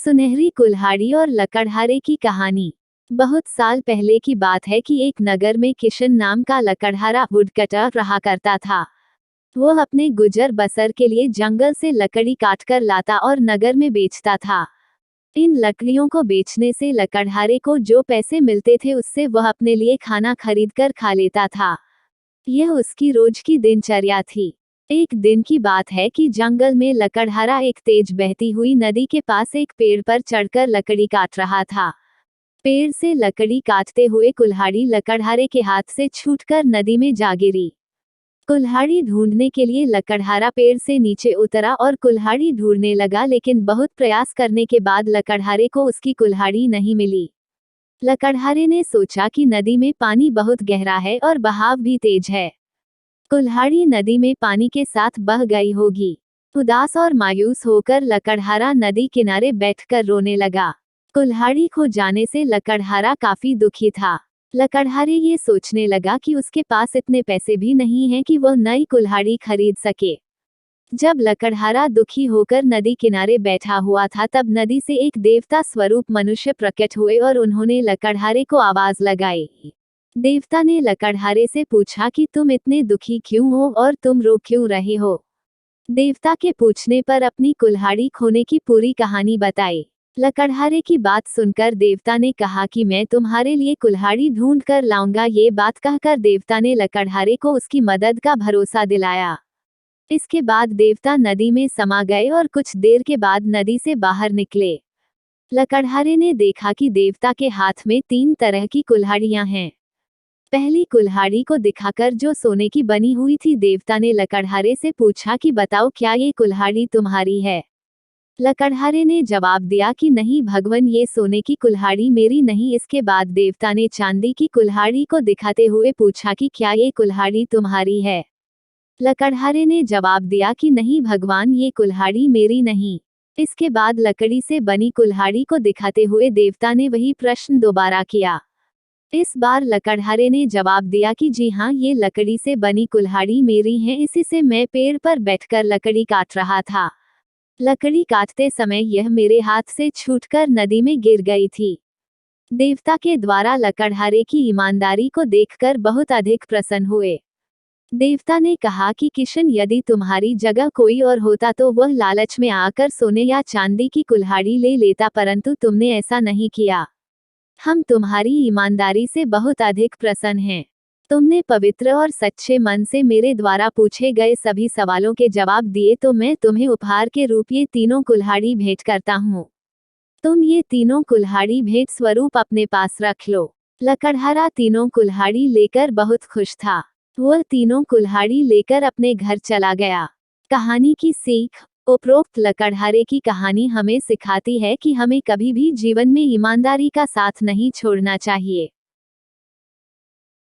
सुनहरी कुल्हाड़ी और लकड़हारे की कहानी। बहुत साल पहले की बात है कि एक नगर में किशन नाम का लकड़हारा वुडकटर रहा करता था। वह अपने गुजर बसर के लिए जंगल से लकड़ी काटकर लाता और नगर में बेचता था। इन लकड़ियों को बेचने से लकड़हारे को जो पैसे मिलते थे उससे वह अपने लिए खाना खरीदकर खा लेता था। यह उसकी रोज की दिनचर्या थी। एक दिन की बात है कि जंगल में लकड़हारा एक तेज बहती हुई नदी के पास एक पेड़ पर चढ़कर लकड़ी काट रहा था। पेड़ से लकड़ी काटते हुए कुल्हाड़ी लकड़हारे के हाथ से छूटकर नदी में जा गिरी। कुल्हाड़ी ढूंढने के लिए लकड़हारा पेड़ से नीचे उतरा और कुल्हाड़ी ढूंढने लगा, लेकिन बहुत प्रयास करने के बाद लकड़हारे को उसकी कुल्हाड़ी नहीं मिली। लकड़हारे ने सोचा कि नदी में पानी बहुत गहरा है और बहाव भी तेज है। कुल्हाड़ी नदी में पानी के साथ बह गई होगी। उदास और मायूस होकर लकड़हारा नदी किनारे बैठकर रोने लगा। कुल्हाड़ी खो जाने से लकड़हारा काफी दुखी था। लकड़हारे ये सोचने लगा कि उसके पास इतने पैसे भी नहीं हैं कि वह नई कुल्हाड़ी खरीद सके। जब लकड़हारा दुखी होकर नदी किनारे बैठा हुआ था तब नदी से एक देवता स्वरूप मनुष्य प्रकट हुए और उन्होंने लकड़हारे को आवाज लगाई। देवता ने लकड़हारे से पूछा कि तुम इतने दुखी क्यों हो और तुम रो क्यों रहे हो। देवता के पूछने पर अपनी कुल्हाड़ी खोने की पूरी कहानी बताई। लकड़हारे की बात सुनकर देवता ने कहा कि मैं तुम्हारे लिए कुल्हाड़ी ढूंढ कर लाऊंगा। ये बात कहकर देवता ने लकड़हारे को उसकी मदद का भरोसा दिलाया। इसके बाद देवता नदी में समा गए और कुछ देर के बाद नदी से बाहर निकले। लकड़हारे ने देखा कि देवता के हाथ में 3 तरह की कुल्हाड़ियां हैं। पहली कुल्हाड़ी को दिखाकर जो सोने की बनी हुई थी, देवता ने लकड़हारे से पूछा कि बताओ क्या ये कुल्हाड़ी तुम्हारी है। लकड़हारे ने जवाब दिया कि नहीं भगवान, ये सोने की कुल्हाड़ी मेरी नहीं। इसके बाद देवता ने चांदी की कुल्हाड़ी को दिखाते हुए पूछा कि क्या ये कुल्हाड़ी तुम्हारी है। लकड़हारे ने जवाब दिया कि नहीं भगवान, ये कुल्हाड़ी मेरी नहीं। इसके बाद लकड़ी से बनी कुल्हाड़ी को दिखाते हुए देवता ने वही प्रश्न दोबारा किया। इस बार लकड़हारे ने जवाब दिया कि जी हाँ, ये लकड़ी से बनी कुल्हाड़ी मेरी है। इसी से मैं पेड़ पर बैठकर लकड़ी काट रहा था। लकड़ी काटते समय यह मेरे हाथ से छूटकर नदी में गिर गई थी। देवता के द्वारा लकड़हारे की ईमानदारी को देखकर बहुत अधिक प्रसन्न हुए। देवता ने कहा कि किशन, यदि तुम्हारी जगह कोई और होता तो वह लालच में आकर सोने या चांदी की कुल्हाड़ी ले लेता, परंतु तुमने ऐसा नहीं किया। हम तुम्हारी ईमानदारी से बहुत अधिक प्रसन्न हैं। तुमने पवित्र और सच्चे मन से मेरे द्वारा पूछे गए सभी सवालों के जवाब दिए, तो मैं तुम्हें उपहार के रूप ये तीनों कुल्हाड़ी भेंट करता हूँ। तुम ये तीनों कुल्हाड़ी भेंट स्वरूप अपने पास रख लो। लकड़हारा तीनों कुल्हाड़ी लेकर बहुत खुश था। वह तीनों कुल्हाड़ी लेकर अपने घर चला गया। कहानी की सीख। उपरोक्त लकड़हारे की कहानी हमें सिखाती है कि हमें कभी भी जीवन में ईमानदारी का साथ नहीं छोड़ना चाहिए।